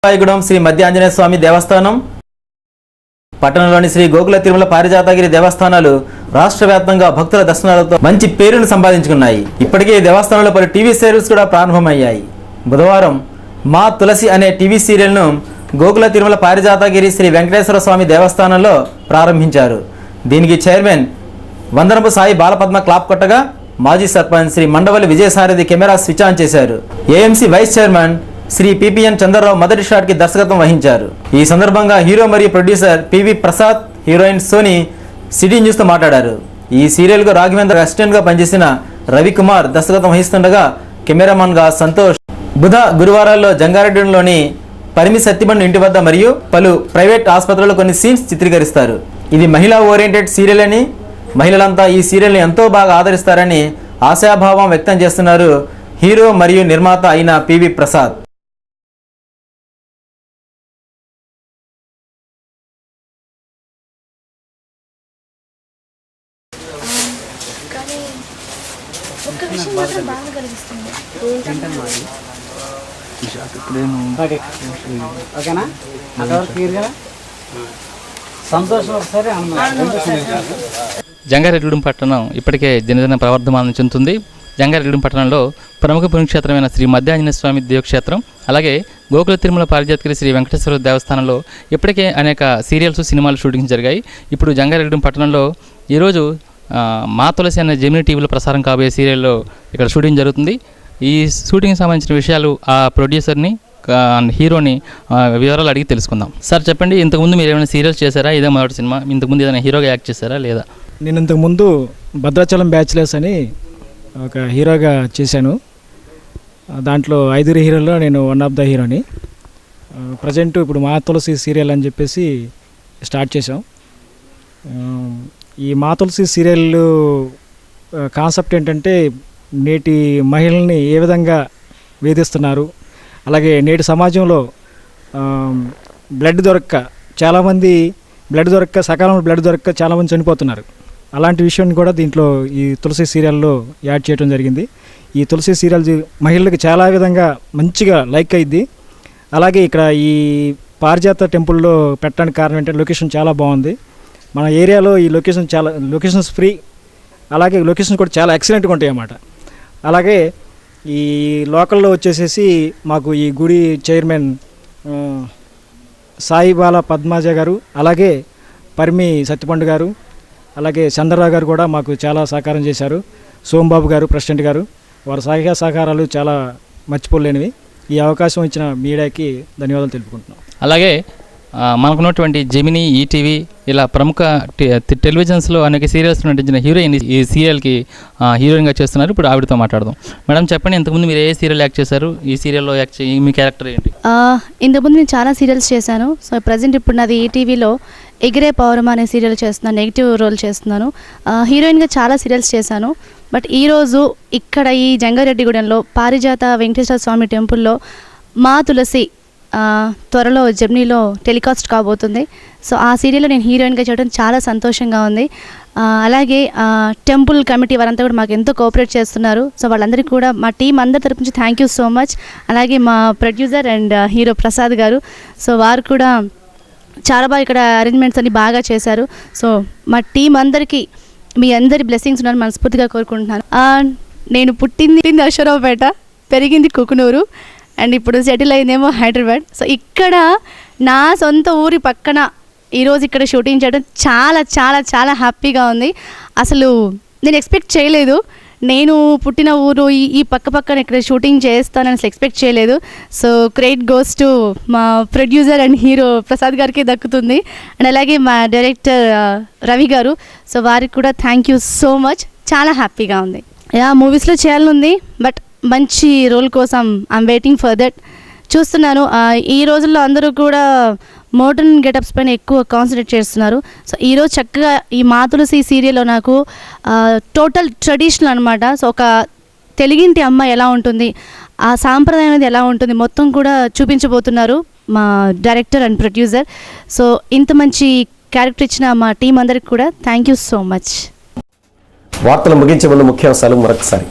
రాయగూడెం శ్రీ మధ్య ఆంజనేయ స్వామి దేవస్థానం, పట్టణంలోని శ్రీ గోకుల తిరుమల పారిజాతగిరి దేవస్థానాలు రాష్ట్ర వ్యాప్తంగా భక్తుల దర్శనాలతో మంచి పేరును సంపాదించుకున్నాయి. ఇప్పటికే ఈ దేవస్థానంలో పలు టీవీ సీరియల్స్ కూడా ప్రారంభమయ్యాయి. బుధవారం మా తులసి అనే టీవీ సీరియల్ను గోకుల తిరుమల పారిజాతగిరి శ్రీ వెంకటేశ్వర స్వామి దేవస్థానంలో ప్రారంభించారు. దీనికి చైర్మన్ వందనపు సాయి బాలపద్మ క్లాప్ కొట్టగా మాజీ sarpanch Sri Mandavalli Vijayasarathi camera switch on చేశారు. AMC vice chairman Sri PPN Chandrarao మొదటి షాట్ కి దర్శకత్వం వహించారు. ఈ సందర్భంగా హీరో మరియు producer PV Prasad, heroine Soni city news తో మాట్లాడారు. ఈ సీరియల్ కు రాఘవేంద్ర అసిస్టెంట్ గా పనిచేసిన రవికుమార్ దర్శకత్వం వహిస్తుండగా కెమెరామన్ గా సంతోష్. బుధ గురువారాల్లో జంగారెడ్డిలోని పరిమి సత్యబండు ఇంటి వద్ద మరియు పలు ప్రైవేట్ ఆసుపత్రుల్లో కొన్ని సీన్స్ చిత్రీకరిస్తారు. ఇది మహిళా ఓరియంటెడ్ సీరియల్ అని, మహిళలంతా ఈ సీరియల్ని ఎంతో బాగా ఆదరిస్తారని ఆశాభావం వ్యక్తం చేస్తున్నారు హీరో మరియు నిర్మాత అయిన పివి ప్రసాద్. జంగారెడ్డిగూడెం పట్టణం ఇప్పటికే దినదిన ప్రవర్ధమానం చెందుతుంది. జంగారెడ్డిగూడెం పట్టణంలో ప్రముఖ పుణ్యక్షేత్రమైన శ్రీ మధ్య ఆంజనేయ స్వామి దేవక్షేత్రం, అలాగే గోకుల తిరుమల పారిజాతగిరి శ్రీ వెంకటేశ్వర దేవస్థానంలో ఇప్పటికే అనేక సీరియల్స్, సినిమాలు షూటింగ్ జరిగాయి. ఇప్పుడు జంగారెడ్డిగూడెం పట్టణంలో ఈరోజు మా తులసి అనే జెమినీ టీవీలో ప్రసారం కాబోయే సీరియల్లో ఇక్కడ షూటింగ్ జరుగుతుంది. ఈ షూటింగ్కి సంబంధించిన విషయాలు ఆ ప్రొడ్యూసర్ని, హీరోని వివరాలు అడిగి తెలుసుకుందాం. సార్ చెప్పండి, ఇంతకుముందు మీరు ఏమైనా సీరియల్స్ చేశారా? ఇదే మొదటి సినిమా? ఇంతకుముందు ఏదైనా హీరోగా యాక్ట్ చేశారా లేదా? నేను ఇంతకుముందు భద్రాచలం బ్యాచిలర్స్ అని ఒక హీరోగా చేశాను. దాంట్లో 5 హీరోల్లో నేను వన్ ఆఫ్ ద హీరోని. ప్రజెంట్ ఇప్పుడు మా తులసి సీరియల్ అని చెప్పేసి స్టార్ట్ చేసాం. ఈ మా తులసి సీరియల్ కాన్సెప్ట్ ఏంటంటే, నేటి మహిళల్ని ఏ విధంగా వేధిస్తున్నారు, అలాగే నేటి సమాజంలో బ్లడ్ దొరక్క చాలామంది సకాలంలో బ్లడ్ దొరక్క చాలామంది చనిపోతున్నారు. అలాంటి విషయాన్ని కూడా దీంట్లో ఈ తులసి సీరియల్లో యాడ్ చేయడం జరిగింది. ఈ తులసి సీరియల్ మహిళలకు చాలా విధంగా మంచిగా లైక్ అయ్యిద్ది. అలాగే ఇక్కడ ఈ పారిజాత టెంపుల్లో పెట్టడానికి కారణం ఏంటంటే లొకేషన్ చాలా బాగుంది. మన ఏరియాలో ఈ లొకేషన్స్ ఫ్రీ, అలాగే లొకేషన్స్ కూడా చాలా ఎక్సలెంట్గా ఉంటాయి అన్నమాట. అలాగే ఈ లోకల్లో వచ్చేసేసి మాకు ఈ గుడి చైర్మన్ సాయి బాల పద్మాజ గారు, అలాగే పరిమి సత్యపండు గారు, అలాగే చంద్రరావు గారు కూడా మాకు చాలా సహకారం చేశారు. సోంబాబు గారు ప్రెసిడెంట్ గారు, వారి సహకారాలు చాలా మర్చిపోలేనివి. ఈ అవకాశం ఇచ్చిన మీడియాకి ధన్యవాదాలు తెలుపుకుంటున్నాం. అలాగే మనకున్నటువంటి జెమినీ, ఈటీవీ ఇలా ప్రముఖ టెలివిజన్స్లో అనేక సీరియల్స్ నటించిన హీరోయిన్ ఈ సీరియల్కి హీరోయిన్గా చేస్తున్నారు. ఇప్పుడు ఆవిడతో మాట్లాడదాం. మేడం చెప్పండి, ఇంతకుముందు మీరు ఏ సీరియల్ యాక్ట్ చేశారు? ఈ సీరియల్లో యాక్ట్ మీ క్యారెక్టర్ ఏంటి? ఇంతకుముందు నేను చాలా సీరియల్స్ చేశాను. సో ప్రజెంట్ ఇప్పుడు నాది ఈటీవీలో ఎగిరే పౌరమ అనే సీరియల్ చేస్తున్నాను, నెగిటివ్ రోల్ చేస్తున్నాను. హీరోయిన్గా చాలా సీరియల్స్ చేశాను. బట్ ఈరోజు ఇక్కడ ఈ జంగారెడ్డిగూడెంలో పారిజాత వెంకటేశ్వర స్వామి టెంపుల్లో మా తులసి త్వరలో జెమినీలో టెలికాస్ట్ కాబోతుంది. సో ఆ సీరియల్లో నేను హీరోయిన్గా చేయడం చాలా సంతోషంగా ఉంది. అలాగే టెంపుల్ కమిటీ వారంతా కూడా మాకు ఎంతో కోఆపరేట్ చేస్తున్నారు. సో వాళ్ళందరికీ కూడా మా టీం అందరి తరపు నుంచి థ్యాంక్ యూ సో మచ్. అలాగే మా ప్రొడ్యూసర్ అండ్ హీరో ప్రసాద్ గారు, సో వారు కూడా చాలా బాగా ఇక్కడ అరేంజ్మెంట్స్ అన్ని బాగా చేశారు. సో మా టీం అందరికీ మీ అందరి బ్లెస్సింగ్స్ ఉన్నారని మనస్ఫూర్తిగా కోరుకుంటున్నాను. నేను పుట్టింది అశ్వరావుపేట, పెరిగింది కుకునూరు, అండ్ ఇప్పుడు సెటిల్ అయిందేమో హైదరాబాద్. సో ఇక్కడ నా సొంత ఊరి పక్కన ఈరోజు ఇక్కడ షూటింగ్ చేయడం చాలా చాలా చాలా హ్యాపీగా ఉంది. అసలు నేను ఎక్స్పెక్ట్ చేయలేదు. నేను పుట్టిన ఊరు ఈ పక్కన ఇక్కడ షూటింగ్ చేస్తానని అసలు ఎక్స్పెక్ట్ చేయలేదు. సో క్రెడిట్ గోస్ టు మా ప్రొడ్యూసర్ అండ్ హీరో ప్రసాద్ గారికి దక్కుతుంది. అండ్ అలాగే మా డైరెక్టర్ రవి గారు, సో వారికి కూడా థ్యాంక్ యూ సో మచ్. చాలా హ్యాపీగా ఉంది. మూవీస్లో చేయాలని ఉంది, బట్ మంచి రోల్ కోసం ఐఎమ్ వెయిటింగ్ ఫర్ దట్. చూస్తున్నాను ఈ రోజుల్లో అందరూ కూడా మోడర్న్ గెటప్స్ పైన ఎక్కువ కాన్సన్ట్రేట్ చేస్తున్నారు. సో ఈరోజు చక్కగా ఈ మా తులసి సీరియల్లో నాకు టోటల్ ట్రెడిషనల్ అనమాట. సో ఒక తెలుగింటి అమ్మ ఎలా ఉంటుంది, ఆ సాంప్రదాయం అనేది ఎలా ఉంటుంది మొత్తం కూడా చూపించబోతున్నారు మా డైరెక్టర్ అండ్ ప్రొడ్యూసర్. సో ఇంత మంచి క్యారెక్టర్ ఇచ్చిన మా టీం అందరికి కూడా థ్యాంక్ యూ సో మచ్. వార్తలు ముగించే ముందు ముఖ్యాంశాలు మరొకసారి.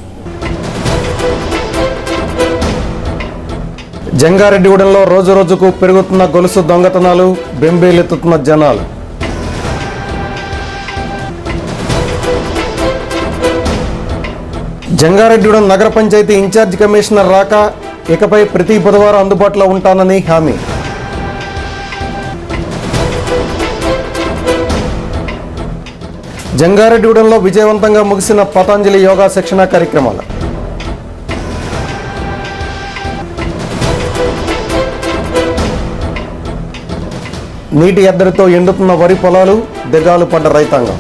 జంగారెడ్డిగూడెంలో రోజు రోజుకు పెరుగుతున్న గొలుసు దొంగతనాలు, బెంబేలెత్తుతున్న జనాలు. జంగారెడ్డిగూడెం నగర పంచాయతీ ఇన్ఛార్జ్ కమిషనర్ రాక ఇకపై ప్రతి బుధవారం అందుబాటులో ఉంటానని హామీ. జంగారెడ్డిగూడెంలో విజయవంతంగా ముగిసిన పతంజలి యోగా శిక్షణ కార్యక్రమాలు. నీటి ఎద్దడితో ఎండుతున్న వరి పొలాలు, దిగాలు పడ్డ రైతాంగం.